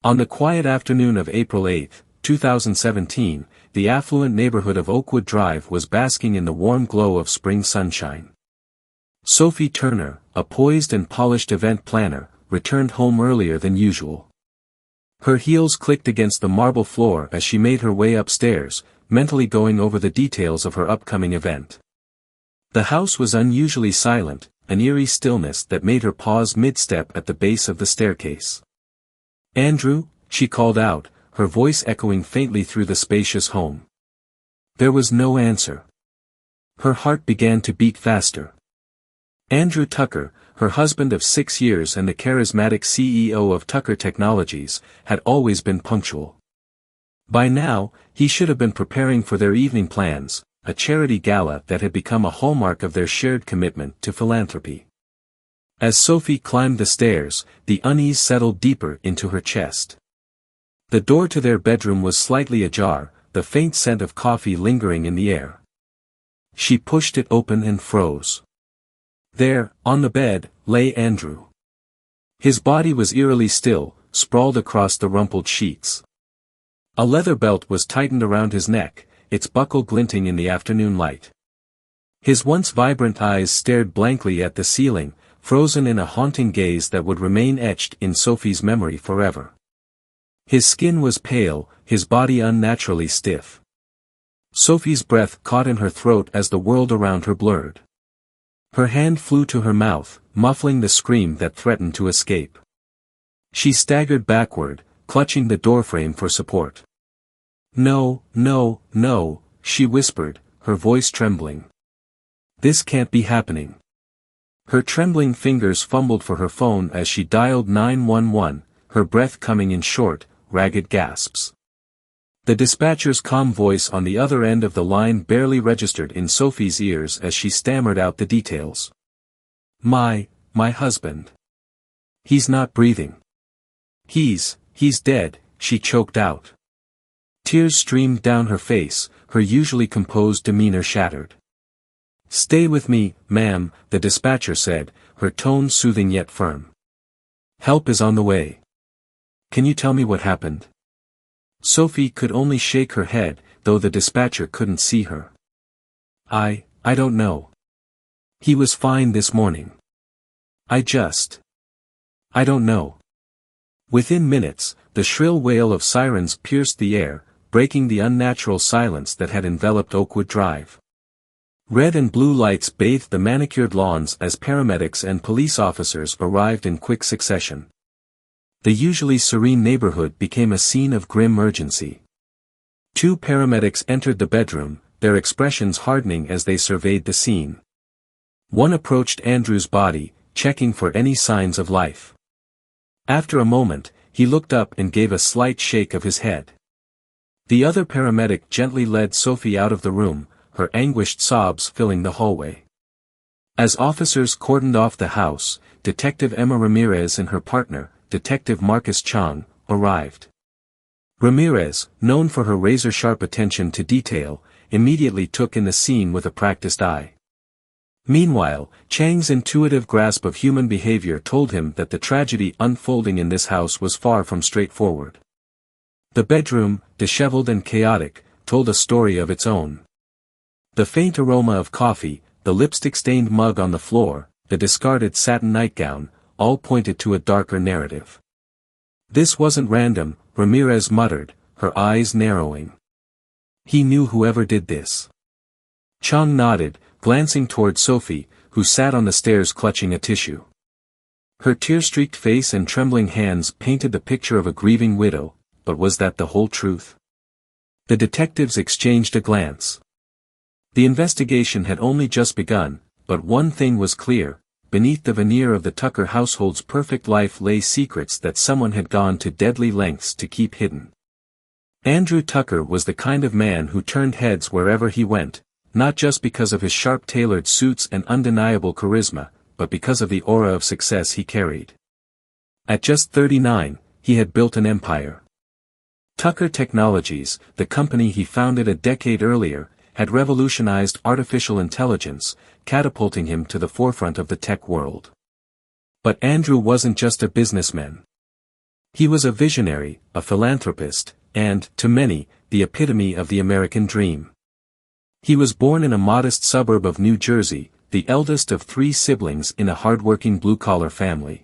On the quiet afternoon of April 8, 2017, the affluent neighborhood of Oakwood Drive was basking in the warm glow of spring sunshine. Sophie Turner, a poised and polished event planner, returned home earlier than usual. Her heels clicked against the marble floor as she made her way upstairs, mentally going over the details of her upcoming event. The house was unusually silent, an eerie stillness that made her pause mid-step at the base of the staircase. "Andrew," she called out, her voice echoing faintly through the spacious home. There was no answer. Her heart began to beat faster. Andrew Tucker, her husband of 6 years and the charismatic CEO of Tucker Technologies, had always been punctual. By now, he should have been preparing for their evening plans, a charity gala that had become a hallmark of their shared commitment to philanthropy. As Sophie climbed the stairs, the unease settled deeper into her chest. The door to their bedroom was slightly ajar, the faint scent of coffee lingering in the air. She pushed it open and froze. There, on the bed, lay Andrew. His body was eerily still, sprawled across the rumpled sheets. A leather belt was tightened around his neck, its buckle glinting in the afternoon light. His once vibrant eyes stared blankly at the ceiling, frozen in a haunting gaze that would remain etched in Sophie's memory forever. His skin was pale, his body unnaturally stiff. Sophie's breath caught in her throat as the world around her blurred. Her hand flew to her mouth, muffling the scream that threatened to escape. She staggered backward, clutching the doorframe for support. "No, no, no," she whispered, her voice trembling. "This can't be happening." Her trembling fingers fumbled for her phone as she dialed 911, her breath coming in short, ragged gasps. The dispatcher's calm voice on the other end of the line barely registered in Sophie's ears as she stammered out the details. My husband. He's not breathing. He's dead," she choked out. Tears streamed down her face, her usually composed demeanor shattered. "Stay with me, ma'am," the dispatcher said, her tone soothing yet firm. "Help is on the way. Can you tell me what happened?" Sophie could only shake her head, though the dispatcher couldn't see her. I don't know. He was fine this morning. I don't know." Within minutes, the shrill wail of sirens pierced the air, breaking the unnatural silence that had enveloped Oakwood Drive. Red and blue lights bathed the manicured lawns as paramedics and police officers arrived in quick succession. The usually serene neighborhood became a scene of grim urgency. 2 paramedics entered the bedroom, their expressions hardening as they surveyed the scene. One approached Andrew's body, checking for any signs of life. After a moment, he looked up and gave a slight shake of his head. The other paramedic gently led Sophie out of the room, her anguished sobs filling the hallway. As officers cordoned off the house, Detective Emma Ramirez and her partner, Detective Marcus Chang, arrived. Ramirez, known for her razor-sharp attention to detail, immediately took in the scene with a practiced eye. Meanwhile, Chang's intuitive grasp of human behavior told him that the tragedy unfolding in this house was far from straightforward. The bedroom, disheveled and chaotic, told a story of its own. The faint aroma of coffee, the lipstick-stained mug on the floor, the discarded satin nightgown, all pointed to a darker narrative. "This wasn't random," Ramirez muttered, her eyes narrowing. "He knew whoever did this." Chang nodded, glancing toward Sophie, who sat on the stairs clutching a tissue. Her tear-streaked face and trembling hands painted the picture of a grieving widow, but was that the whole truth? The detectives exchanged a glance. The investigation had only just begun, but one thing was clear: beneath the veneer of the Tucker household's perfect life lay secrets that someone had gone to deadly lengths to keep hidden. Andrew Tucker was the kind of man who turned heads wherever he went, not just because of his sharp-tailored suits and undeniable charisma, but because of the aura of success he carried. At just 39, he had built an empire. Tucker Technologies, the company he founded a decade earlier, had revolutionized artificial intelligence, catapulting him to the forefront of the tech world. But Andrew wasn't just a businessman. He was a visionary, a philanthropist, and, to many, the epitome of the American dream. He was born in a modest suburb of New Jersey, the eldest of 3 siblings in a hardworking blue-collar family.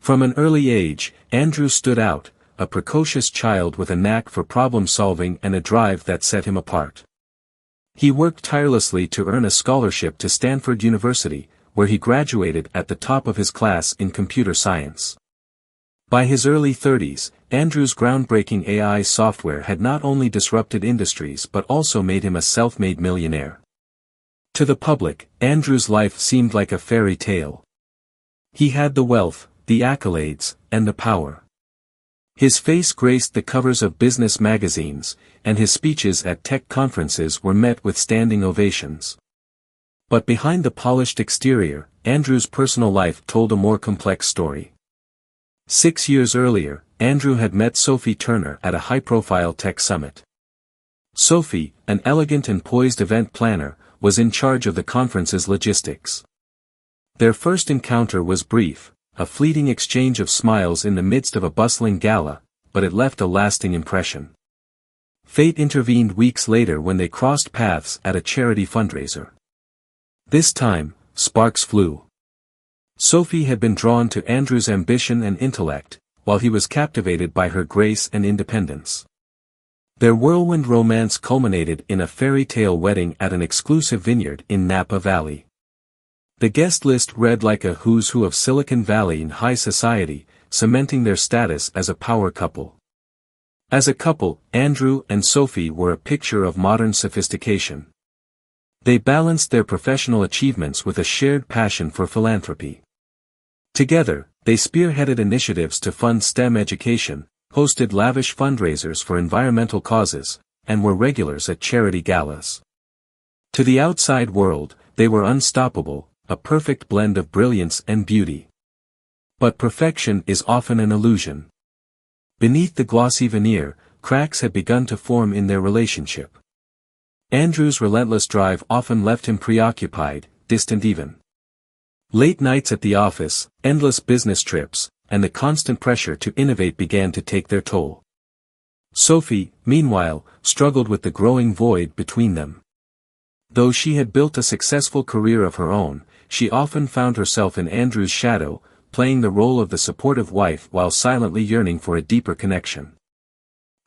From an early age, Andrew stood out, a precocious child with a knack for problem-solving and a drive that set him apart. He worked tirelessly to earn a scholarship to Stanford University, where he graduated at the top of his class in computer science. By his early 30s, Andrew's groundbreaking AI software had not only disrupted industries but also made him a self-made millionaire. To the public, Andrew's life seemed like a fairy tale. He had the wealth, the accolades, and the power. His face graced the covers of business magazines, and his speeches at tech conferences were met with standing ovations. But behind the polished exterior, Andrew's personal life told a more complex story. 6 years earlier, Andrew had met Sophie Turner at a high-profile tech summit. Sophie, an elegant and poised event planner, was in charge of the conference's logistics. Their first encounter was brief, a fleeting exchange of smiles in the midst of a bustling gala, but it left a lasting impression. Fate intervened weeks later when they crossed paths at a charity fundraiser. This time, sparks flew. Sophie had been drawn to Andrew's ambition and intellect, while he was captivated by her grace and independence. Their whirlwind romance culminated in a fairy tale wedding at an exclusive vineyard in Napa Valley. The guest list read like a who's who of Silicon Valley and high society, cementing their status as a power couple. As a couple, Andrew and Sophie were a picture of modern sophistication. They balanced their professional achievements with a shared passion for philanthropy. Together, they spearheaded initiatives to fund STEM education, hosted lavish fundraisers for environmental causes, and were regulars at charity galas. To the outside world, they were unstoppable, a perfect blend of brilliance and beauty. But perfection is often an illusion. Beneath the glossy veneer, cracks had begun to form in their relationship. Andrew's relentless drive often left him preoccupied, distant even. Late nights at the office, endless business trips, and the constant pressure to innovate began to take their toll. Sophie, meanwhile, struggled with the growing void between them. Though she had built a successful career of her own, she often found herself in Andrew's shadow, playing the role of the supportive wife while silently yearning for a deeper connection.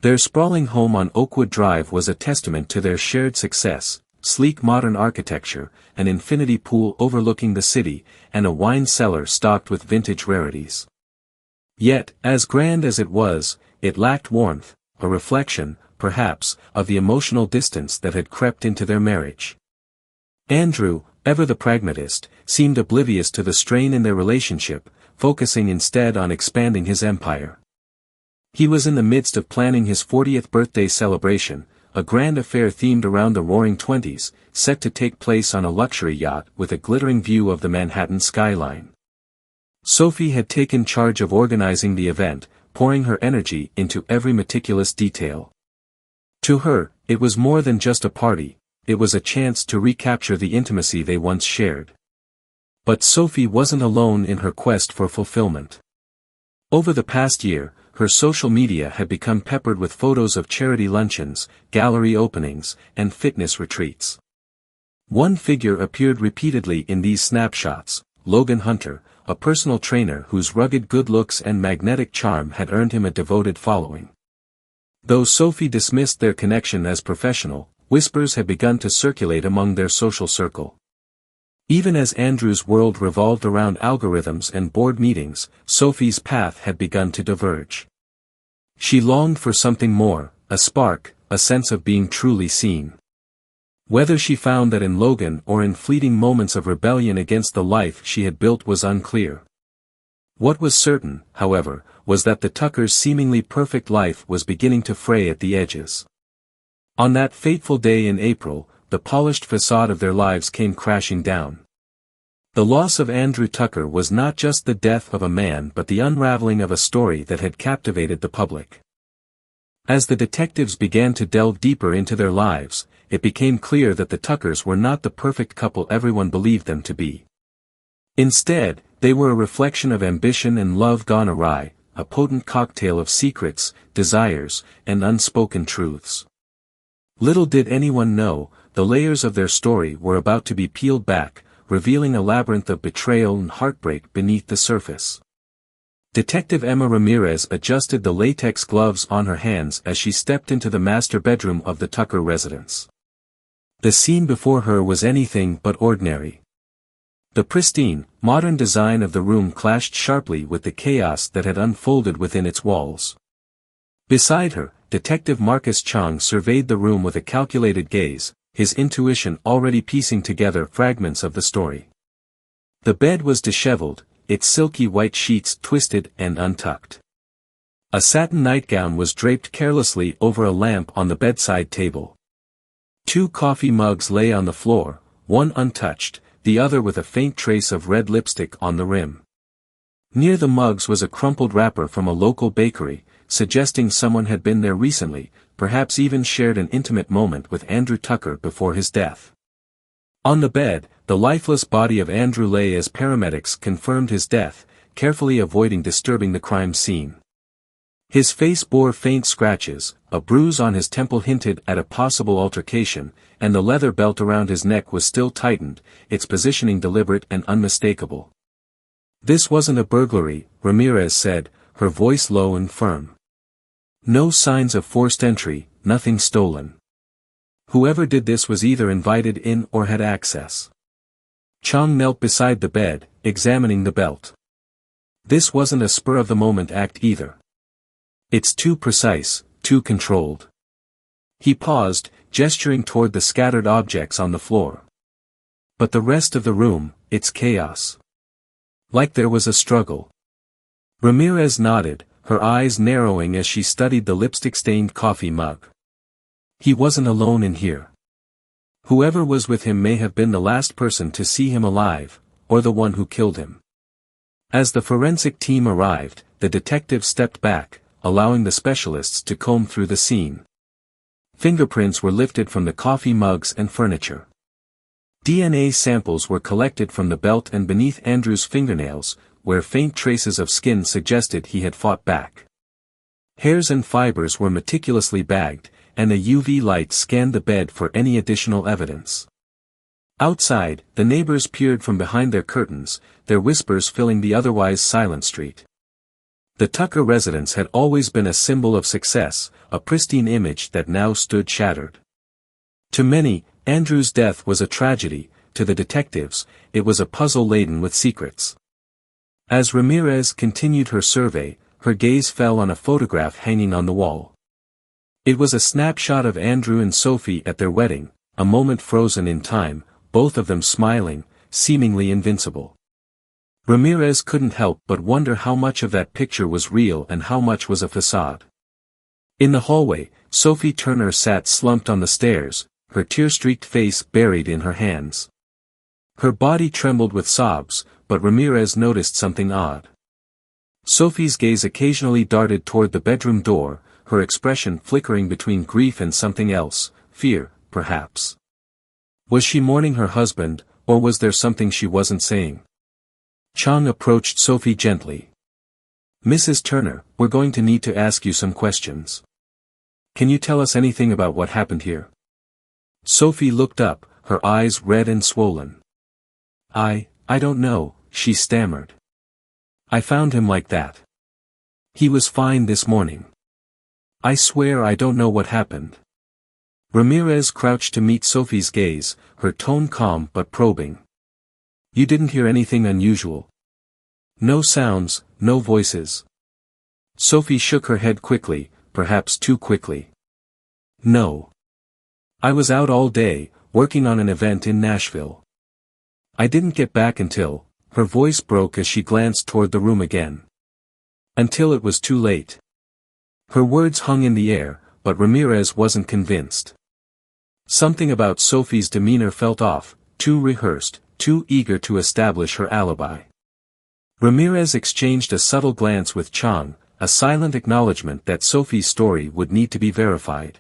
Their sprawling home on Oakwood Drive was a testament to their shared success: sleek modern architecture, an infinity pool overlooking the city, and a wine cellar stocked with vintage rarities. Yet, as grand as it was, it lacked warmth, a reflection, perhaps, of the emotional distance that had crept into their marriage. Andrew, ever the pragmatist, seemed oblivious to the strain in their relationship, focusing instead on expanding his empire. He was in the midst of planning his 40th birthday celebration, a grand affair themed around the Roaring Twenties, set to take place on a luxury yacht with a glittering view of the Manhattan skyline. Sophie had taken charge of organizing the event, pouring her energy into every meticulous detail. To her, it was more than just a party, it was a chance to recapture the intimacy they once shared. But Sophie wasn't alone in her quest for fulfillment. Over the past year, her social media had become peppered with photos of charity luncheons, gallery openings, and fitness retreats. One figure appeared repeatedly in these snapshots: Logan Hunter, a personal trainer whose rugged good looks and magnetic charm had earned him a devoted following. Though Sophie dismissed their connection as professional, whispers had begun to circulate among their social circle. Even as Andrew's world revolved around algorithms and board meetings, Sophie's path had begun to diverge. She longed for something more, a spark, a sense of being truly seen. Whether she found that in Logan or in fleeting moments of rebellion against the life she had built was unclear. What was certain, however, was that the Tuckers' seemingly perfect life was beginning to fray at the edges. On that fateful day in April, the polished facade of their lives came crashing down. The loss of Andrew Tucker was not just the death of a man but the unraveling of a story that had captivated the public. As the detectives began to delve deeper into their lives, it became clear that the Tuckers were not the perfect couple everyone believed them to be. Instead, they were a reflection of ambition and love gone awry, a potent cocktail of secrets, desires, and unspoken truths. Little did anyone know, the layers of their story were about to be peeled back, revealing a labyrinth of betrayal and heartbreak beneath the surface. Detective Emma Ramirez adjusted the latex gloves on her hands as she stepped into the master bedroom of the Tucker residence. The scene before her was anything but ordinary. The pristine, modern design of the room clashed sharply with the chaos that had unfolded within its walls. Beside her, Detective Marcus Chong surveyed the room with a calculated gaze, his intuition already piecing together fragments of the story. The bed was disheveled, its silky white sheets twisted and untucked. A satin nightgown was draped carelessly over a lamp on the bedside table. 2 coffee mugs lay on the floor, one untouched, the other with a faint trace of red lipstick on the rim. Near the mugs was a crumpled wrapper from a local bakery, suggesting someone had been there recently, perhaps even shared an intimate moment with Andrew Tucker before his death. On the bed, the lifeless body of Andrew lay as paramedics confirmed his death, carefully avoiding disturbing the crime scene. His face bore faint scratches, a bruise on his temple hinted at a possible altercation, and the leather belt around his neck was still tightened, its positioning deliberate and unmistakable. "This wasn't a burglary," Ramirez said, her voice low and firm. "No signs of forced entry, nothing stolen. Whoever did this was either invited in or had access." Chong knelt beside the bed, examining the belt. "This wasn't a spur-of-the-moment act either. It's too precise, too controlled." He paused, gesturing toward the scattered objects on the floor. "But the rest of the room, it's chaos. Like there was a struggle." Ramirez nodded, her eyes narrowing as she studied the lipstick-stained coffee mug. "He wasn't alone in here. Whoever was with him may have been the last person to see him alive, or the one who killed him." As the forensic team arrived, the detective stepped back, allowing the specialists to comb through the scene. Fingerprints were lifted from the coffee mugs and furniture. DNA samples were collected from the belt and beneath Andrew's fingernails, where faint traces of skin suggested he had fought back. Hairs and fibers were meticulously bagged, and a UV light scanned the bed for any additional evidence. Outside, the neighbors peered from behind their curtains, their whispers filling the otherwise silent street. The Tucker residence had always been a symbol of success, a pristine image that now stood shattered. To many, Andrew's death was a tragedy, to the detectives, it was a puzzle laden with secrets. As Ramirez continued her survey, her gaze fell on a photograph hanging on the wall. It was a snapshot of Andrew and Sophie at their wedding, a moment frozen in time, both of them smiling, seemingly invincible. Ramirez couldn't help but wonder how much of that picture was real and how much was a facade. In the hallway, Sophie Turner sat slumped on the stairs, her tear-streaked face buried in her hands. Her body trembled with sobs, but Ramirez noticed something odd. Sophie's gaze occasionally darted toward the bedroom door, her expression flickering between grief and something else, fear, perhaps. Was she mourning her husband, or was there something she wasn't saying? Chong approached Sophie gently. "Mrs. Turner, we're going to need to ask you some questions. Can you tell us anything about what happened here?" Sophie looked up, her eyes red and swollen. I don't know," she stammered. "I found him like that. He was fine this morning. I swear I don't know what happened." Ramirez crouched to meet Sophie's gaze, her tone calm but probing. "You didn't hear anything unusual? No sounds, no voices?" Sophie shook her head quickly, perhaps too quickly. "No. I was out all day, working on an event in Nashville. I didn't get back until," her voice broke as she glanced toward the room again. "Until it was too late." Her words hung in the air, but Ramirez wasn't convinced. Something about Sophie's demeanor felt off, too rehearsed, too eager to establish her alibi. Ramirez exchanged a subtle glance with Chong, a silent acknowledgement that Sophie's story would need to be verified.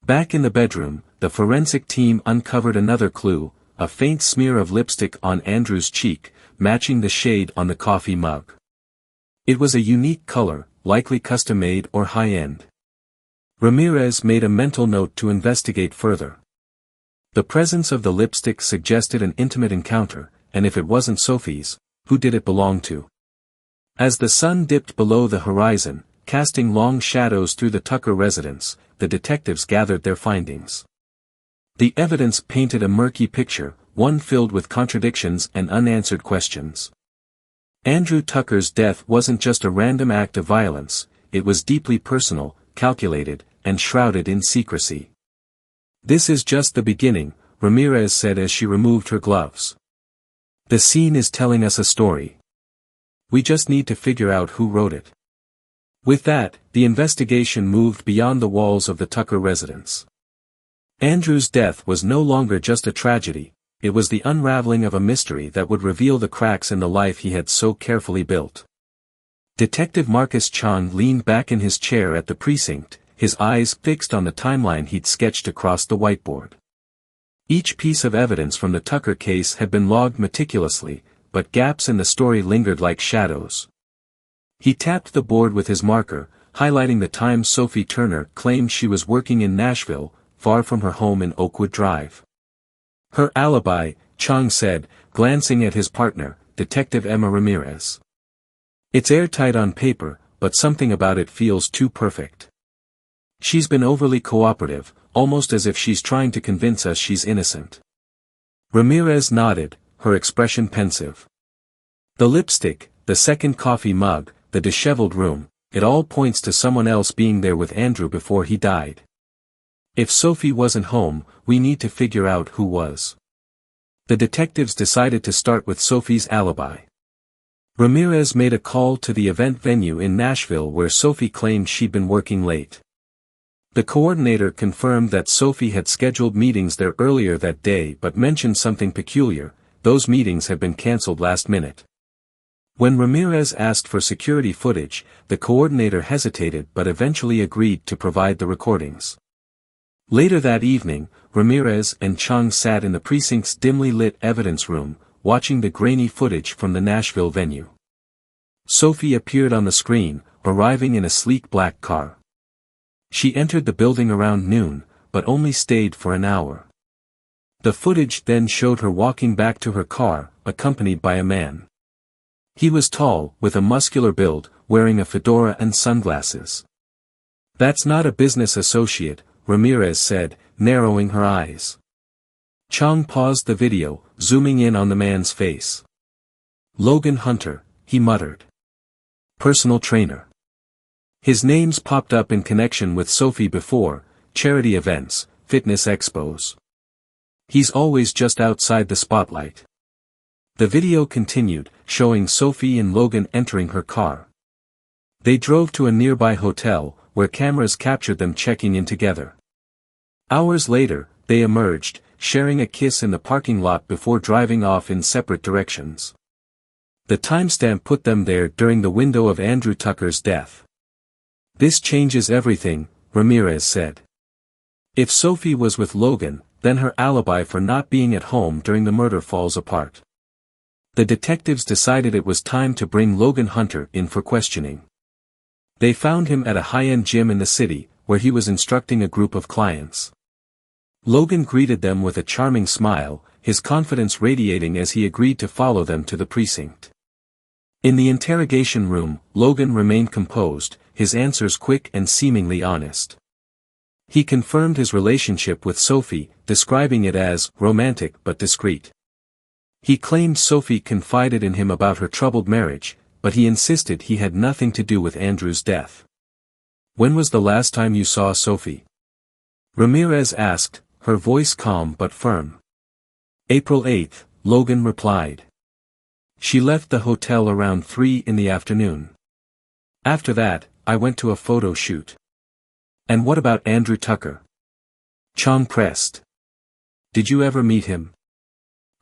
Back in the bedroom, the forensic team uncovered another clue, a faint smear of lipstick on Andrew's cheek, matching the shade on the coffee mug. It was a unique color, likely custom-made or high-end. Ramirez made a mental note to investigate further. The presence of the lipstick suggested an intimate encounter, and if it wasn't Sophie's, who did it belong to? As the sun dipped below the horizon, casting long shadows through the Tucker residence, the detectives gathered their findings. The evidence painted a murky picture, one filled with contradictions and unanswered questions. Andrew Tucker's death wasn't just a random act of violence, it was deeply personal, calculated, and shrouded in secrecy. "This is just the beginning," Ramirez said as she removed her gloves. "The scene is telling us a story. We just need to figure out who wrote it." With that, the investigation moved beyond the walls of the Tucker residence. Andrew's death was no longer just a tragedy, it was the unraveling of a mystery that would reveal the cracks in the life he had so carefully built. Detective Marcus Chang leaned back in his chair at the precinct, his eyes fixed on the timeline he'd sketched across the whiteboard. Each piece of evidence from the Tucker case had been logged meticulously, but gaps in the story lingered like shadows. He tapped the board with his marker, highlighting the time Sophie Turner claimed she was working in Nashville, far from her home in Oakwood Drive. "Her alibi," Chang said, glancing at his partner, Detective Emma Ramirez. "It's airtight on paper, but something about it feels too perfect. She's been overly cooperative, almost as if she's trying to convince us she's innocent." Ramirez nodded, her expression pensive. "The lipstick, the second coffee mug, the disheveled room, it all points to someone else being there with Andrew before he died. If Sophie wasn't home, we need to figure out who was." The detectives decided to start with Sophie's alibi. Ramirez made a call to the event venue in Nashville where Sophie claimed she'd been working late. The coordinator confirmed that Sophie had scheduled meetings there earlier that day but mentioned something peculiar: those meetings had been cancelled last minute. When Ramirez asked for security footage, the coordinator hesitated but eventually agreed to provide the recordings. Later that evening, Ramirez and Chang sat in the precinct's dimly lit evidence room, watching the grainy footage from the Nashville venue. Sophie appeared on the screen, arriving in a sleek black car. She entered the building around noon, but only stayed for an hour. The footage then showed her walking back to her car, accompanied by a man. He was tall, with a muscular build, wearing a fedora and sunglasses. "That's not a business associate," Ramirez said, narrowing her eyes. Chang paused the video, zooming in on the man's face. "Logan Hunter," he muttered. "Personal trainer." His names popped up in connection with Sophie before: charity events, fitness expos. "He's always just outside the spotlight." The video continued, showing Sophie and Logan entering her car. They drove to a nearby hotel, where cameras captured them checking in together. Hours later, they emerged, sharing a kiss in the parking lot before driving off in separate directions. The timestamp put them there during the window of Andrew Tucker's death. "This changes everything," Ramirez said. "If Sophie was with Logan, then her alibi for not being at home during the murder falls apart." The detectives decided it was time to bring Logan Hunter in for questioning. They found him at a high-end gym in the city, where he was instructing a group of clients. Logan greeted them with a charming smile, his confidence radiating as he agreed to follow them to the precinct. In the interrogation room, Logan remained composed, his answers quick and seemingly honest. He confirmed his relationship with Sophie, describing it as romantic but discreet. He claimed Sophie confided in him about her troubled marriage, but he insisted he had nothing to do with Andrew's death. "When was the last time you saw Sophie?" Ramirez asked, her voice calm but firm. "April 8th, Logan replied. "She left the hotel around 3 in the afternoon. After that, I went to a photo shoot." "And what about Andrew Tucker?" Chang pressed. "Did you ever meet him?"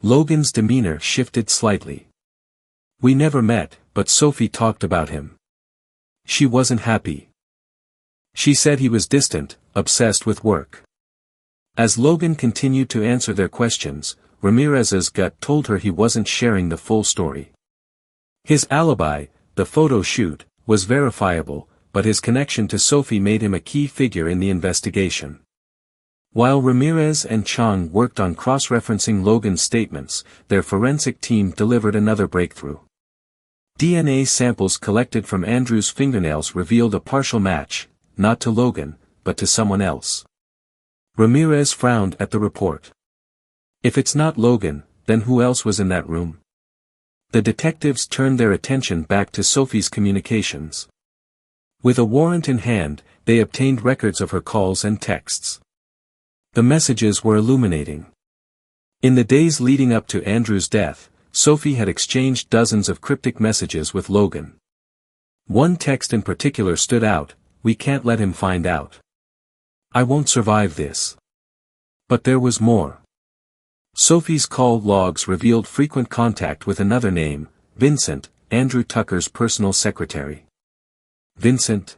Logan's demeanor shifted slightly. "We never met, but Sophie talked about him. She wasn't happy. She said he was distant, obsessed with work." As Logan continued to answer their questions, Ramirez's gut told her he wasn't sharing the full story. His alibi, the photo shoot, was verifiable, but his connection to Sophie made him a key figure in the investigation. While Ramirez and Chang worked on cross-referencing Logan's statements, their forensic team delivered another breakthrough. DNA samples collected from Andrew's fingernails revealed a partial match, not to Logan, but to someone else. Ramirez frowned at the report. If it's not Logan, then who else was in that room? The detectives turned their attention back to Sophie's communications. With a warrant in hand, they obtained records of her calls and texts. The messages were illuminating. In the days leading up to Andrew's death, Sophie had exchanged dozens of cryptic messages with Logan. One text in particular stood out: "We can't let him find out. I won't survive this." But there was more. Sophie's call logs revealed frequent contact with another name, Vincent, Andrew Tucker's personal secretary. Vincent?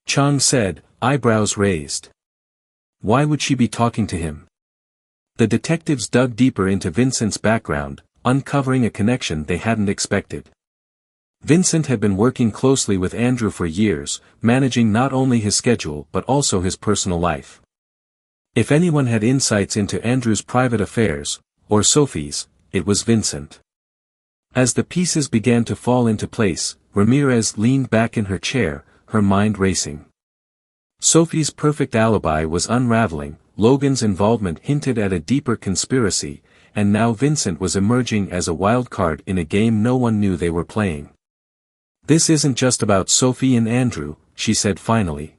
Chang said, eyebrows raised. Why would she be talking to him? The detectives dug deeper into Vincent's background, uncovering a connection they hadn't expected. Vincent had been working closely with Andrew for years, managing not only his schedule but also his personal life. If anyone had insights into Andrew's private affairs, or Sophie's, it was Vincent. As the pieces began to fall into place, Ramirez leaned back in her chair, her mind racing. Sophie's perfect alibi was unraveling, Logan's involvement hinted at a deeper conspiracy, and now Vincent was emerging as a wild card in a game no one knew they were playing. "This isn't just about Sophie and Andrew," she said finally.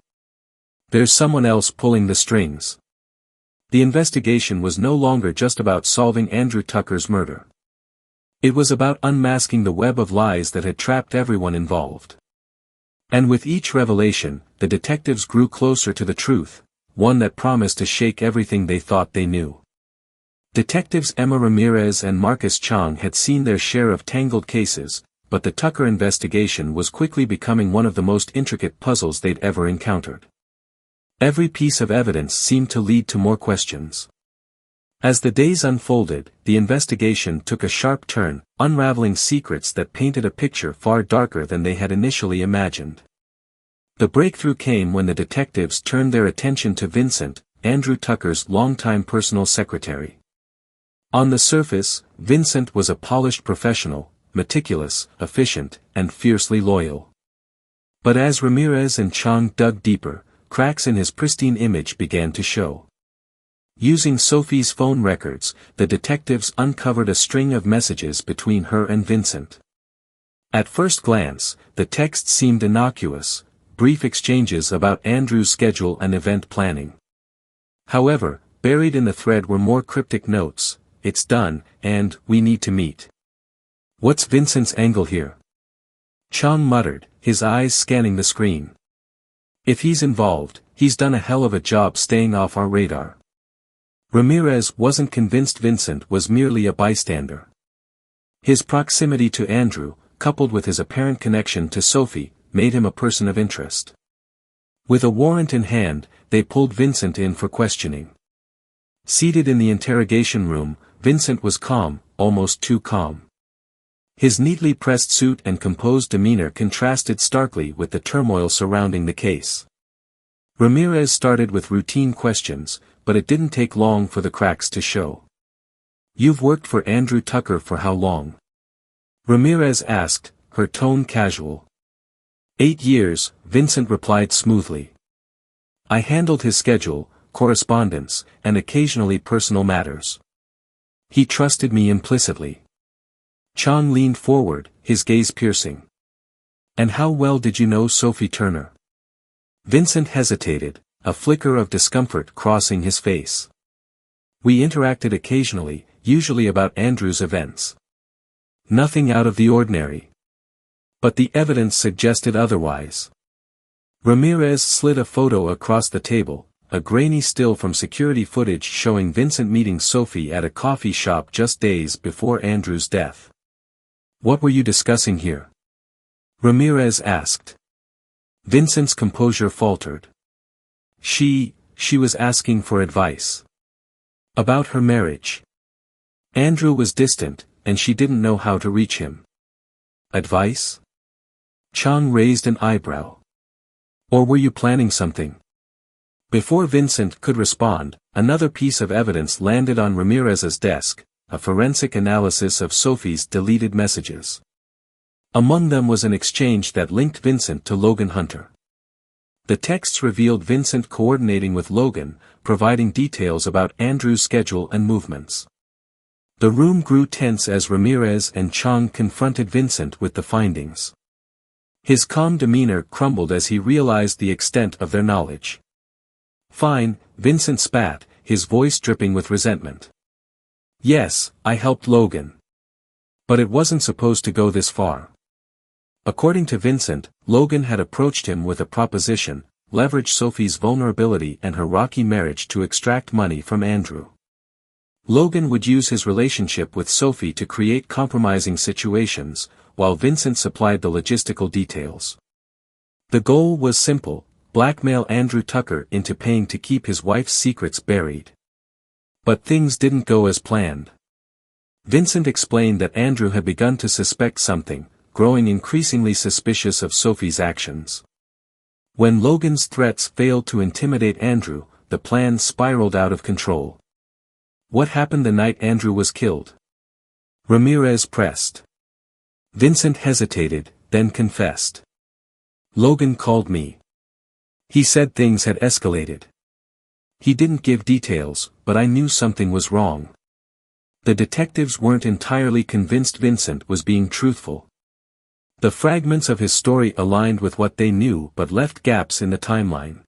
"There's someone else pulling the strings." The investigation was no longer just about solving Andrew Tucker's murder. It was about unmasking the web of lies that had trapped everyone involved. And with each revelation, the detectives grew closer to the truth, one that promised to shake everything they thought they knew. Detectives Emma Ramirez and Marcus Chang had seen their share of tangled cases, but the Tucker investigation was quickly becoming one of the most intricate puzzles they'd ever encountered. Every piece of evidence seemed to lead to more questions. As the days unfolded, the investigation took a sharp turn, unraveling secrets that painted a picture far darker than they had initially imagined. The breakthrough came when the detectives turned their attention to Vincent, Andrew Tucker's longtime personal secretary. On the surface, Vincent was a polished professional, meticulous, efficient, and fiercely loyal. But as Ramirez and Chang dug deeper, cracks in his pristine image began to show. Using Sophie's phone records, the detectives uncovered a string of messages between her and Vincent. At first glance, the text seemed innocuous, brief exchanges about Andrew's schedule and event planning. However, buried in the thread were more cryptic notes: "It's done," and "We need to meet." What's Vincent's angle here? Chang muttered, his eyes scanning the screen. If he's involved, he's done a hell of a job staying off our radar. Ramirez wasn't convinced Vincent was merely a bystander. His proximity to Andrew, coupled with his apparent connection to Sophie, made him a person of interest. With a warrant in hand, they pulled Vincent in for questioning. Seated in the interrogation room, Vincent was calm, almost too calm. His neatly pressed suit and composed demeanor contrasted starkly with the turmoil surrounding the case. Ramirez started with routine questions, but it didn't take long for the cracks to show. "You've worked for Andrew Tucker for how long?" Ramirez asked, her tone casual. 8 years, Vincent replied smoothly. "I handled his schedule, correspondence, and occasionally personal matters. He trusted me implicitly." Chang leaned forward, his gaze piercing. "And how well did you know Sophie Turner?" Vincent hesitated, a flicker of discomfort crossing his face. "We interacted occasionally, usually about Andrew's events. Nothing out of the ordinary. But the evidence suggested otherwise." Ramirez slid a photo across the table, a grainy still from security footage showing Vincent meeting Sophie at a coffee shop just days before Andrew's death. "What were you discussing here?" Ramirez asked. Vincent's composure faltered. She was asking for advice. About her marriage. Andrew was distant, and she didn't know how to reach him. Advice? Chang raised an eyebrow. Or were you planning something? Before Vincent could respond, another piece of evidence landed on Ramirez's desk, a forensic analysis of Sophie's deleted messages. Among them was an exchange that linked Vincent to Logan Hunter. The texts revealed Vincent coordinating with Logan, providing details about Andrew's schedule and movements. The room grew tense as Ramirez and Chang confronted Vincent with the findings. His calm demeanor crumbled as he realized the extent of their knowledge. "Fine," Vincent spat, his voice dripping with resentment. "Yes, I helped Logan. But it wasn't supposed to go this far." According to Vincent, Logan had approached him with a proposition: leverage Sophie's vulnerability and her rocky marriage to extract money from Andrew. Logan would use his relationship with Sophie to create compromising situations, while Vincent supplied the logistical details. The goal was simple: blackmail Andrew Tucker into paying to keep his wife's secrets buried. But things didn't go as planned. Vincent explained that Andrew had begun to suspect something, growing increasingly suspicious of Sophie's actions. When Logan's threats failed to intimidate Andrew, the plan spiraled out of control. "What happened the night Andrew was killed?" Ramirez pressed. Vincent hesitated, then confessed. "Logan called me. He said things had escalated. He didn't give details, but I knew something was wrong." The detectives weren't entirely convinced Vincent was being truthful. The fragments of his story aligned with what they knew but left gaps in the timeline.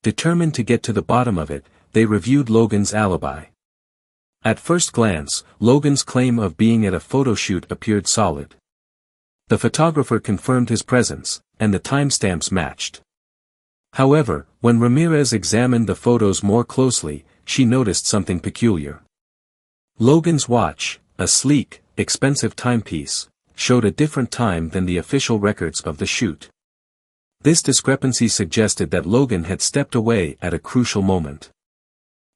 Determined to get to the bottom of it, they reviewed Logan's alibi. At first glance, Logan's claim of being at a photo shoot appeared solid. The photographer confirmed his presence, and the timestamps matched. However, when Ramirez examined the photos more closely, she noticed something peculiar. Logan's watch, a sleek, expensive timepiece, showed a different time than the official records of the shoot. This discrepancy suggested that Logan had stepped away at a crucial moment.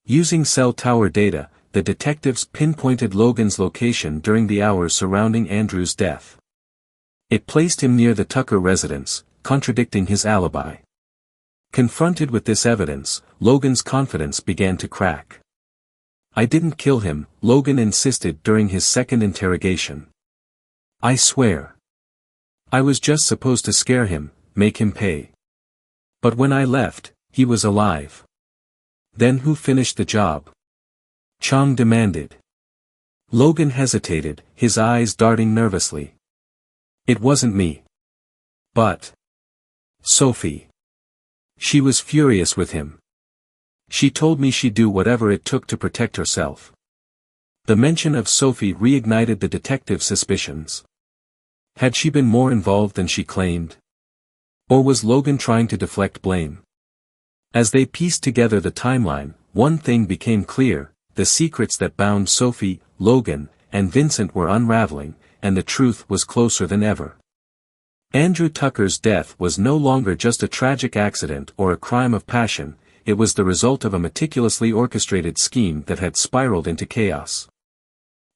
Using cell tower data, the detectives pinpointed Logan's location during the hours surrounding Andrew's death. It placed him near the Tucker residence, contradicting his alibi. Confronted with this evidence, Logan's confidence began to crack. "I didn't kill him," Logan insisted during his second interrogation. "I swear. I was just supposed to scare him, make him pay. But when I left, he was alive." "Then who finished the job?" Chang demanded. Logan hesitated, his eyes darting nervously. "It wasn't me. But Sophie. She was furious with him. She told me she'd do whatever it took to protect herself." The mention of Sophie reignited the detective's suspicions. Had she been more involved than she claimed? Or was Logan trying to deflect blame? As they pieced together the timeline, one thing became clear: the secrets that bound Sophie, Logan, and Vincent were unraveling, and the truth was closer than ever. Andrew Tucker's death was no longer just a tragic accident or a crime of passion, it was the result of a meticulously orchestrated scheme that had spiraled into chaos.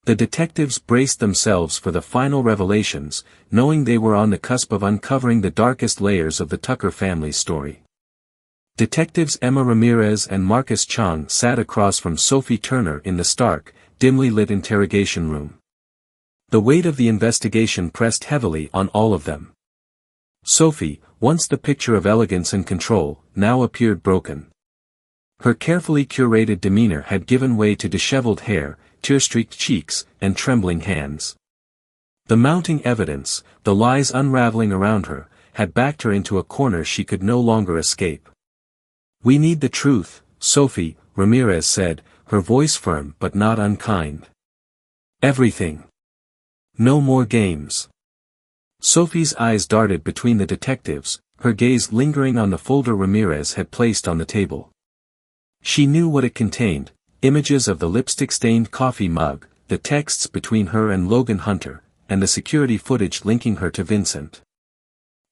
The detectives braced themselves for the final revelations, knowing they were on the cusp of uncovering the darkest layers of the Tucker family's story. Detectives Emma Ramirez and Marcus Chang sat across from Sophie Turner in the stark, dimly lit interrogation room. The weight of the investigation pressed heavily on all of them. Sophie, once the picture of elegance and control, now appeared broken. Her carefully curated demeanor had given way to disheveled hair, tear-streaked cheeks, and trembling hands. The mounting evidence, the lies unraveling around her, had backed her into a corner she could no longer escape. "We need the truth, Sophie," Ramirez said, her voice firm but not unkind. "Everything. No more games." Sophie's eyes darted between the detectives, her gaze lingering on the folder Ramirez had placed on the table. She knew what it contained: images of the lipstick-stained coffee mug, the texts between her and Logan Hunter, and the security footage linking her to Vincent.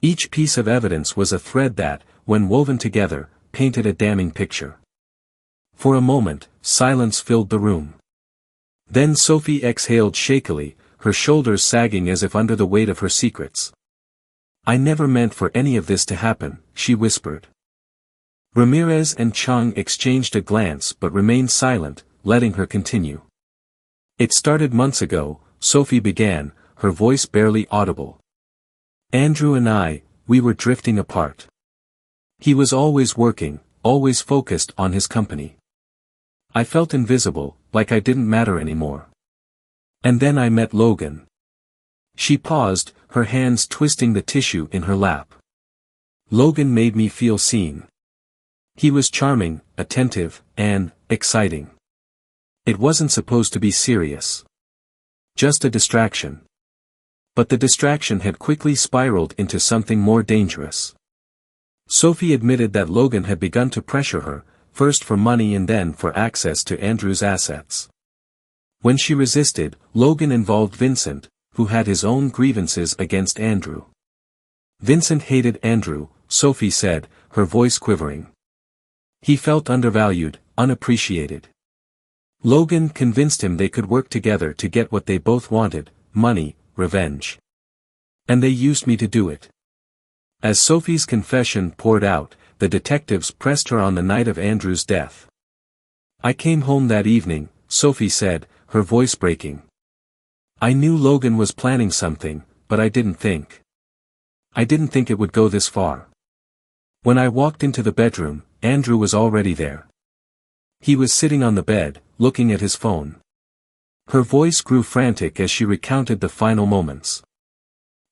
Each piece of evidence was a thread that, when woven together, painted a damning picture. For a moment, silence filled the room. Then Sophie exhaled shakily, her shoulders sagging as if under the weight of her secrets. "I never meant for any of this to happen," she whispered. Ramirez and Chang exchanged a glance but remained silent, letting her continue. "It started months ago," Sophie began, her voice barely audible. "Andrew and we were drifting apart. He was always working, always focused on his company. I felt invisible, like I didn't matter anymore. And then I met Logan." She paused, her hands twisting the tissue in her lap. "Logan made me feel seen. He was charming, attentive, and exciting. It wasn't supposed to be serious. Just a distraction. But the distraction had quickly spiraled into something more dangerous." Sophie admitted that Logan had begun to pressure her, first for money and then for access to Andrew's assets. When she resisted, Logan involved Vincent, who had his own grievances against Andrew. Vincent hated Andrew, Sophie said, her voice quivering. He felt undervalued, unappreciated. Logan convinced him they could work together to get what they both wanted, money, revenge. And they used me to do it. As Sophie's confession poured out, the detectives pressed her on the night of Andrew's death. "I came home that evening," Sophie said, her voice breaking. "I knew Logan was planning something, but I didn't think it would go this far. When I walked into the bedroom, Andrew was already there. He was sitting on the bed, looking at his phone." Her voice grew frantic as she recounted the final moments.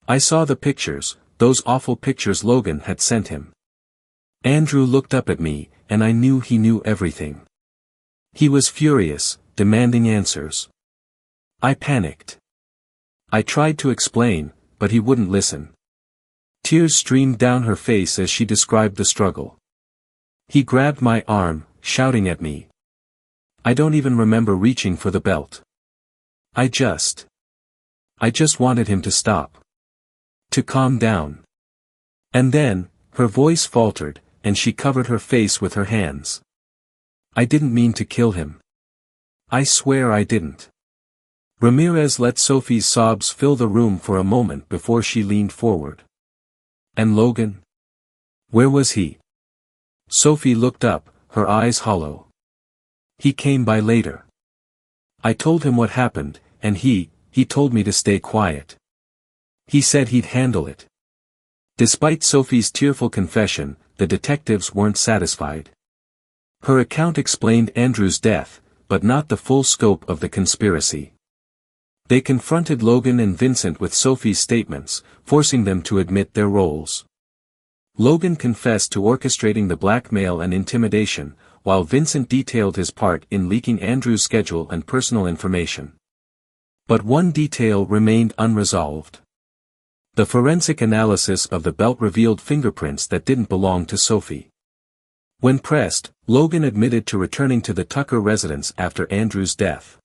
"I saw the pictures, those awful pictures Logan had sent him. Andrew looked up at me, and I knew he knew everything. He was furious, demanding answers. I panicked. I tried to explain, but he wouldn't listen." Tears streamed down her face as she described the struggle. "He grabbed my arm, shouting at me. I don't even remember reaching for the belt. I just wanted him to stop. To calm down. And then, her voice faltered, and she covered her face with her hands. I didn't mean to kill him. I swear I didn't." Ramirez let Sophie's sobs fill the room for a moment before she leaned forward. "And Logan? Where was he?" Sophie looked up, her eyes hollow. "He came by later. I told him what happened, and he told me to stay quiet. He said he'd handle it." Despite Sophie's tearful confession, the detectives weren't satisfied. Her account explained Andrew's death, but not the full scope of the conspiracy. They confronted Logan and Vincent with Sophie's statements, forcing them to admit their roles. Logan confessed to orchestrating the blackmail and intimidation, while Vincent detailed his part in leaking Andrew's schedule and personal information. But one detail remained unresolved. The forensic analysis of the belt revealed fingerprints that didn't belong to Sophie. When pressed, Logan admitted to returning to the Tucker residence after Andrew's death.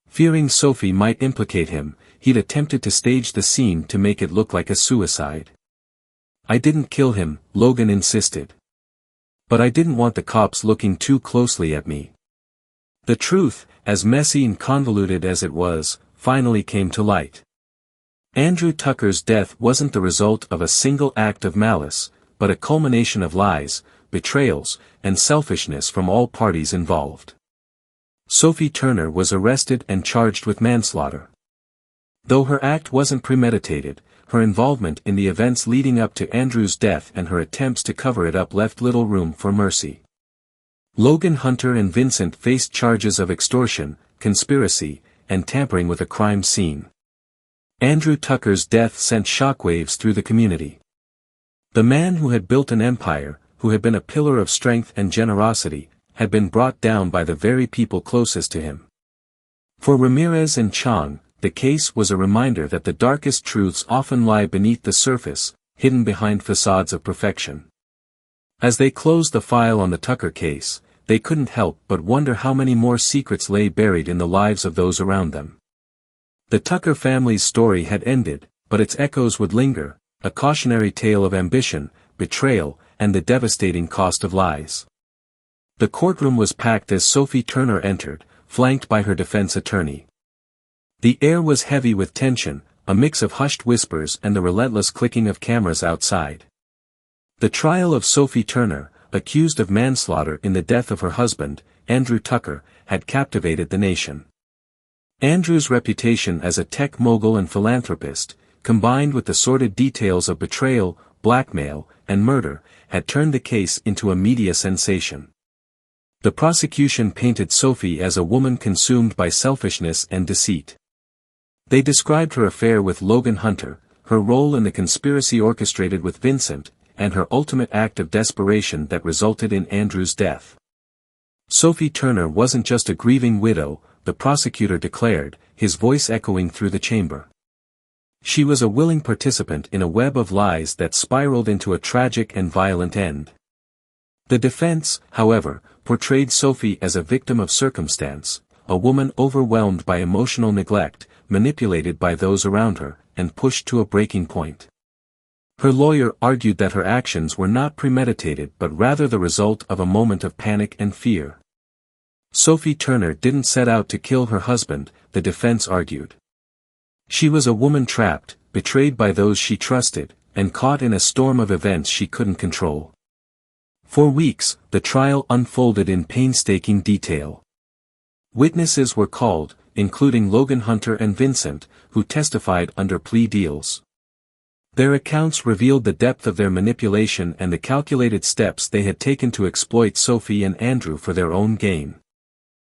Fearing Sophie might implicate him, he'd attempted to stage the scene to make it look like a suicide. "I didn't kill him," Logan insisted. "But I didn't want the cops looking too closely at me." The truth, as messy and convoluted as it was, finally came to light. Andrew Tucker's death wasn't the result of a single act of malice, but a culmination of lies, betrayals, and selfishness from all parties involved. Sophie Turner was arrested and charged with manslaughter. Though her act wasn't premeditated, her involvement in the events leading up to Andrew's death and her attempts to cover it up left little room for mercy. Logan Hunter and Vincent faced charges of extortion, conspiracy, and tampering with a crime scene. Andrew Tucker's death sent shockwaves through the community. The man who had built an empire, who had been a pillar of strength and generosity, had been brought down by the very people closest to him. For Ramirez and Chang, the case was a reminder that the darkest truths often lie beneath the surface, hidden behind facades of perfection. As they closed the file on the Tucker case, they couldn't help but wonder how many more secrets lay buried in the lives of those around them. The Tucker family's story had ended, but its echoes would linger, a cautionary tale of ambition, betrayal, and the devastating cost of lies. The courtroom was packed as Sophie Turner entered, flanked by her defense attorney. The air was heavy with tension, a mix of hushed whispers and the relentless clicking of cameras outside. The trial of Sophie Turner, accused of manslaughter in the death of her husband, Andrew Tucker, had captivated the nation. Andrew's reputation as a tech mogul and philanthropist, combined with the sordid details of betrayal, blackmail, and murder, had turned the case into a media sensation. The prosecution painted Sophie as a woman consumed by selfishness and deceit. They described her affair with Logan Hunter, her role in the conspiracy orchestrated with Vincent, and her ultimate act of desperation that resulted in Andrew's death. Sophie Turner wasn't just a grieving widow, the prosecutor declared, his voice echoing through the chamber. She was a willing participant in a web of lies that spiraled into a tragic and violent end. The defense, however, portrayed Sophie as a victim of circumstance, a woman overwhelmed by emotional neglect, manipulated by those around her, and pushed to a breaking point. Her lawyer argued that her actions were not premeditated but rather the result of a moment of panic and fear. Sophie Turner didn't set out to kill her husband, the defense argued. She was a woman trapped, betrayed by those she trusted, and caught in a storm of events she couldn't control. For weeks, the trial unfolded in painstaking detail. Witnesses were called, including Logan Hunter and Vincent, who testified under plea deals. Their accounts revealed the depth of their manipulation and the calculated steps they had taken to exploit Sophie and Andrew for their own gain.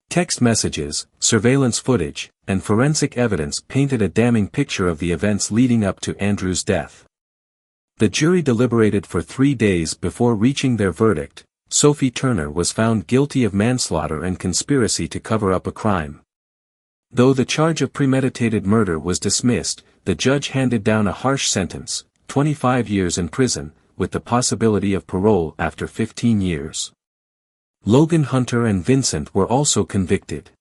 Text messages, surveillance footage, and forensic evidence painted a damning picture of the events leading up to Andrew's death. The jury deliberated for 3 days before reaching their verdict. Sophie Turner was found guilty of manslaughter and conspiracy to cover up a crime. Though the charge of premeditated murder was dismissed, the judge handed down a harsh sentence, 25 years in prison, with the possibility of parole after 15 years. Logan Hunter and Vincent were also convicted.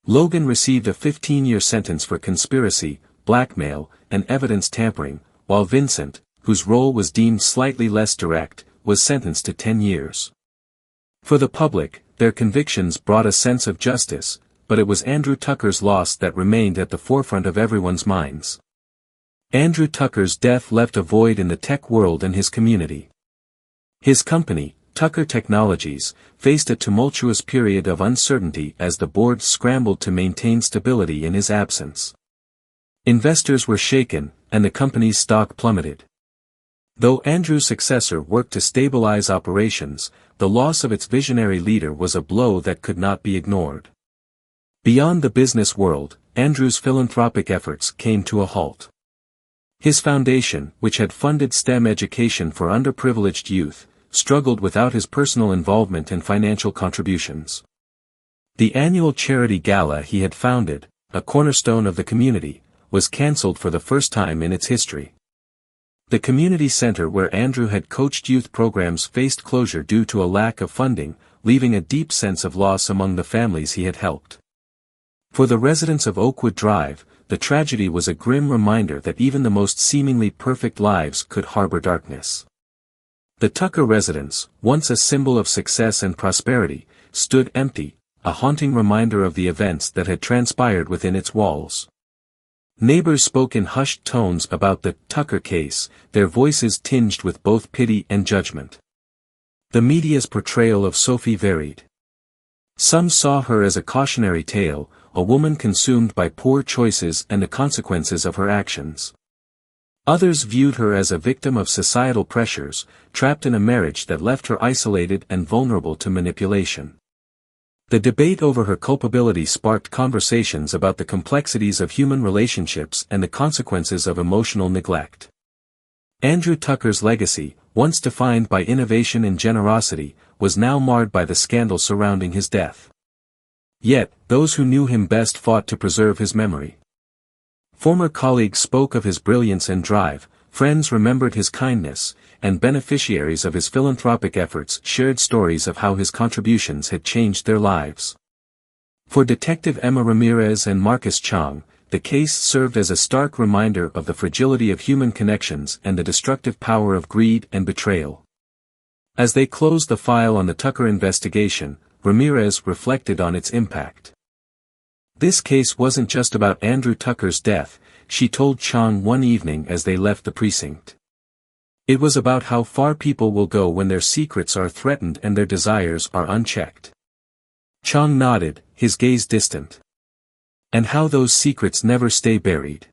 Logan received a 15-year sentence for conspiracy, blackmail, and evidence tampering, while Vincent, whose role was deemed slightly less direct, was sentenced to 10 years. For the public, their convictions brought a sense of justice, but it was Andrew Tucker's loss that remained at the forefront of everyone's minds. Andrew Tucker's death left a void in the tech world and his community. His company, Tucker Technologies, faced a tumultuous period of uncertainty as the board scrambled to maintain stability in his absence. Investors were shaken, and the company's stock plummeted. Though Andrew's successor worked to stabilize operations, the loss of its visionary leader was a blow that could not be ignored. Beyond the business world, Andrew's philanthropic efforts came to a halt. His foundation, which had funded STEM education for underprivileged youth, struggled without his personal involvement and financial contributions. The annual charity gala he had founded, a cornerstone of the community, was cancelled for the first time in its history. The community center where Andrew had coached youth programs faced closure due to a lack of funding, leaving a deep sense of loss among the families he had helped. For the residents of Oakwood Drive, the tragedy was a grim reminder that even the most seemingly perfect lives could harbor darkness. The Tucker residence, once a symbol of success and prosperity, stood empty, a haunting reminder of the events that had transpired within its walls. Neighbors spoke in hushed tones about the Tucker case, their voices tinged with both pity and judgment. The media's portrayal of Sophie varied. Some saw her as a cautionary tale, a woman consumed by poor choices and the consequences of her actions. Others viewed her as a victim of societal pressures, trapped in a marriage that left her isolated and vulnerable to manipulation. The debate over her culpability sparked conversations about the complexities of human relationships and the consequences of emotional neglect. Andrew Tucker's legacy, once defined by innovation and generosity, was now marred by the scandal surrounding his death. Yet, those who knew him best fought to preserve his memory. Former colleagues spoke of his brilliance and drive, friends remembered his kindness, and beneficiaries of his philanthropic efforts shared stories of how his contributions had changed their lives. For Detective Emma Ramirez and Marcus Chong, the case served as a stark reminder of the fragility of human connections and the destructive power of greed and betrayal. As they closed the file on the Tucker investigation, Ramirez reflected on its impact. This case wasn't just about Andrew Tucker's death, she told Chang one evening as they left the precinct. It was about how far people will go when their secrets are threatened and their desires are unchecked. Chang nodded, his gaze distant. And how those secrets never stay buried.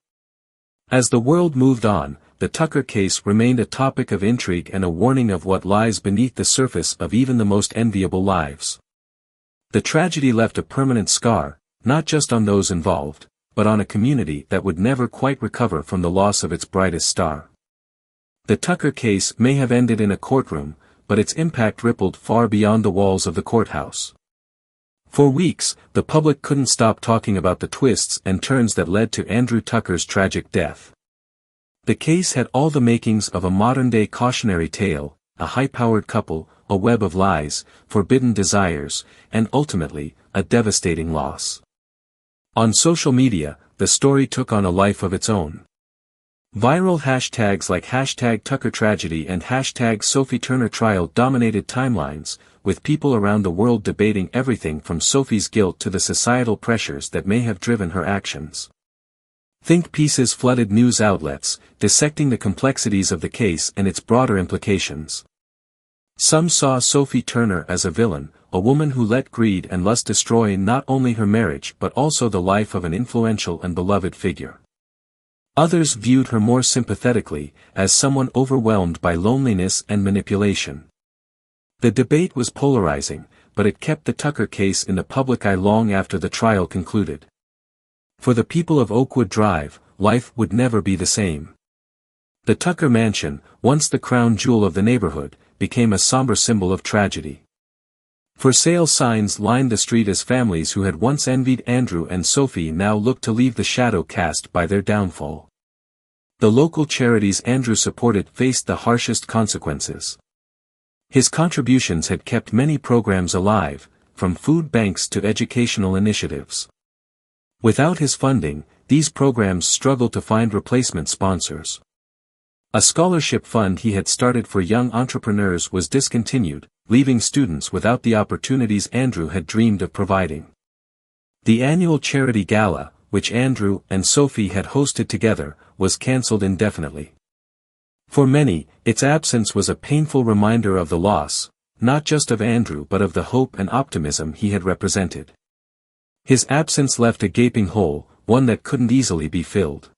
As the world moved on, the Tucker case remained a topic of intrigue and a warning of what lies beneath the surface of even the most enviable lives. The tragedy left a permanent scar, not just on those involved, but on a community that would never quite recover from the loss of its brightest star. The Tucker case may have ended in a courtroom, but its impact rippled far beyond the walls of the courthouse. For weeks, the public couldn't stop talking about the twists and turns that led to Andrew Tucker's tragic death. The case had all the makings of a modern-day cautionary tale, a high-powered couple, a web of lies, forbidden desires, and ultimately, a devastating loss. On social media, the story took on a life of its own. Viral hashtags like #TuckerTragedy and #Sophie Turner Trial dominated timelines, with people around the world debating everything from Sophie's guilt to the societal pressures that may have driven her actions. Think pieces flooded news outlets, dissecting the complexities of the case and its broader implications. Some saw Sophie Turner as a villain, a woman who let greed and lust destroy not only her marriage but also the life of an influential and beloved figure. Others viewed her more sympathetically, as someone overwhelmed by loneliness and manipulation. The debate was polarizing, but it kept the Tucker case in the public eye long after the trial concluded. For the people of Oakwood Drive, life would never be the same. The Tucker mansion, once the crown jewel of the neighborhood, became a somber symbol of tragedy. For sale signs lined the street as families who had once envied Andrew and Sophie now looked to leave the shadow cast by their downfall. The local charities Andrew supported faced the harshest consequences. His contributions had kept many programs alive, from food banks to educational initiatives. Without his funding, these programs struggled to find replacement sponsors. A scholarship fund he had started for young entrepreneurs was discontinued, leaving students without the opportunities Andrew had dreamed of providing. The annual charity gala, which Andrew and Sophie had hosted together, was cancelled indefinitely. For many, its absence was a painful reminder of the loss, not just of Andrew but of the hope and optimism he had represented. His absence left a gaping hole, one that couldn't easily be filled.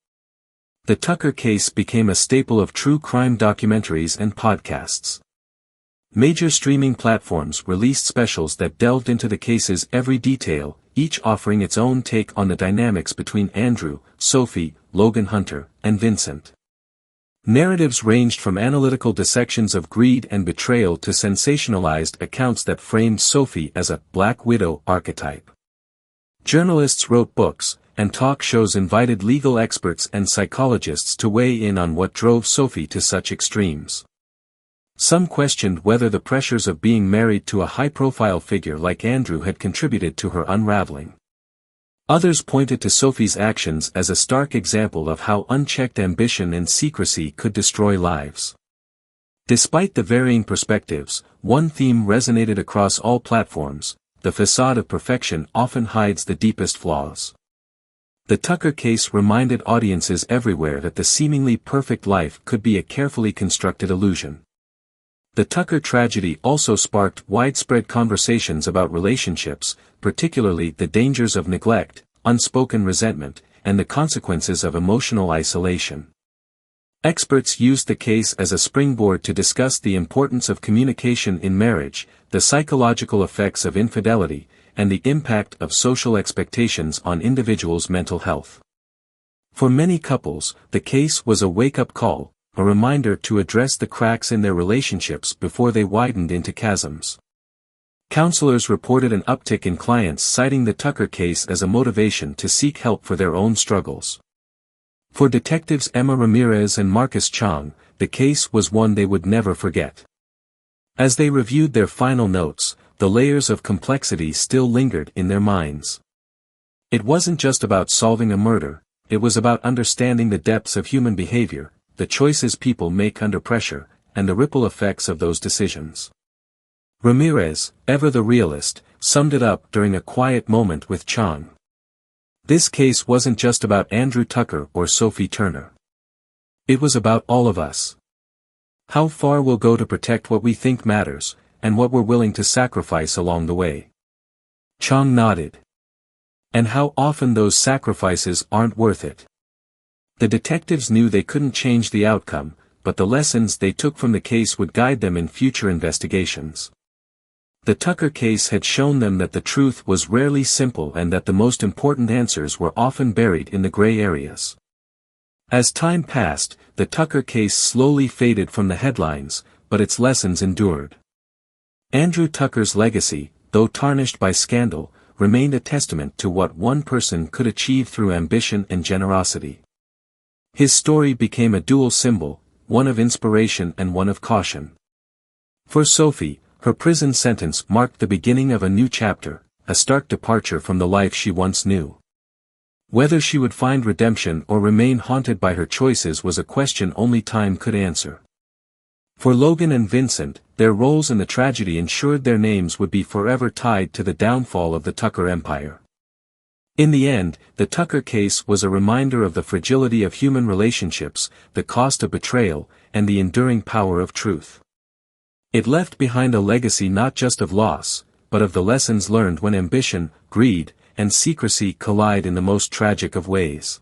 The Tucker case became a staple of true crime documentaries and podcasts. Major streaming platforms released specials that delved into the case's every detail, each offering its own take on the dynamics between Andrew, Sophie, Logan Hunter, and Vincent. Narratives ranged from analytical dissections of greed and betrayal to sensationalized accounts that framed Sophie as a Black Widow archetype. Journalists wrote books, and talk shows invited legal experts and psychologists to weigh in on what drove Sophie to such extremes. Some questioned whether the pressures of being married to a high-profile figure like Andrew had contributed to her unraveling. Others pointed to Sophie's actions as a stark example of how unchecked ambition and secrecy could destroy lives. Despite the varying perspectives, one theme resonated across all platforms: the facade of perfection often hides the deepest flaws. The Tucker case reminded audiences everywhere that the seemingly perfect life could be a carefully constructed illusion. The Tucker tragedy also sparked widespread conversations about relationships, particularly the dangers of neglect, unspoken resentment, and the consequences of emotional isolation. Experts used the case as a springboard to discuss the importance of communication in marriage, the psychological effects of infidelity, and the impact of social expectations on individuals' mental health. For many couples, the case was a wake-up call, a reminder to address the cracks in their relationships before they widened into chasms. Counselors reported an uptick in clients citing the Tucker case as a motivation to seek help for their own struggles. For detectives Emma Ramirez and Marcus Chong, the case was one they would never forget. As they reviewed their final notes, the layers of complexity still lingered in their minds. It wasn't just about solving a murder, it was about understanding the depths of human behavior, the choices people make under pressure, and the ripple effects of those decisions. Ramirez, ever the realist, summed it up during a quiet moment with Chong. This case wasn't just about Andrew Tucker or Sophie Turner. It was about all of us. How far we'll go to protect what we think matters, and what we're willing to sacrifice along the way. Chong nodded. And how often those sacrifices aren't worth it. The detectives knew they couldn't change the outcome, but the lessons they took from the case would guide them in future investigations. The Tucker case had shown them that the truth was rarely simple and that the most important answers were often buried in the gray areas. As time passed, the Tucker case slowly faded from the headlines, but its lessons endured. Andrew Tucker's legacy, though tarnished by scandal, remained a testament to what one person could achieve through ambition and generosity. His story became a dual symbol, one of inspiration and one of caution. For Sophie, her prison sentence marked the beginning of a new chapter, a stark departure from the life she once knew. Whether she would find redemption or remain haunted by her choices was a question only time could answer. For Logan and Vincent, their roles in the tragedy ensured their names would be forever tied to the downfall of the Tucker empire. In the end, the Tucker case was a reminder of the fragility of human relationships, the cost of betrayal, and the enduring power of truth. It left behind a legacy not just of loss, but of the lessons learned when ambition, greed, and secrecy collide in the most tragic of ways.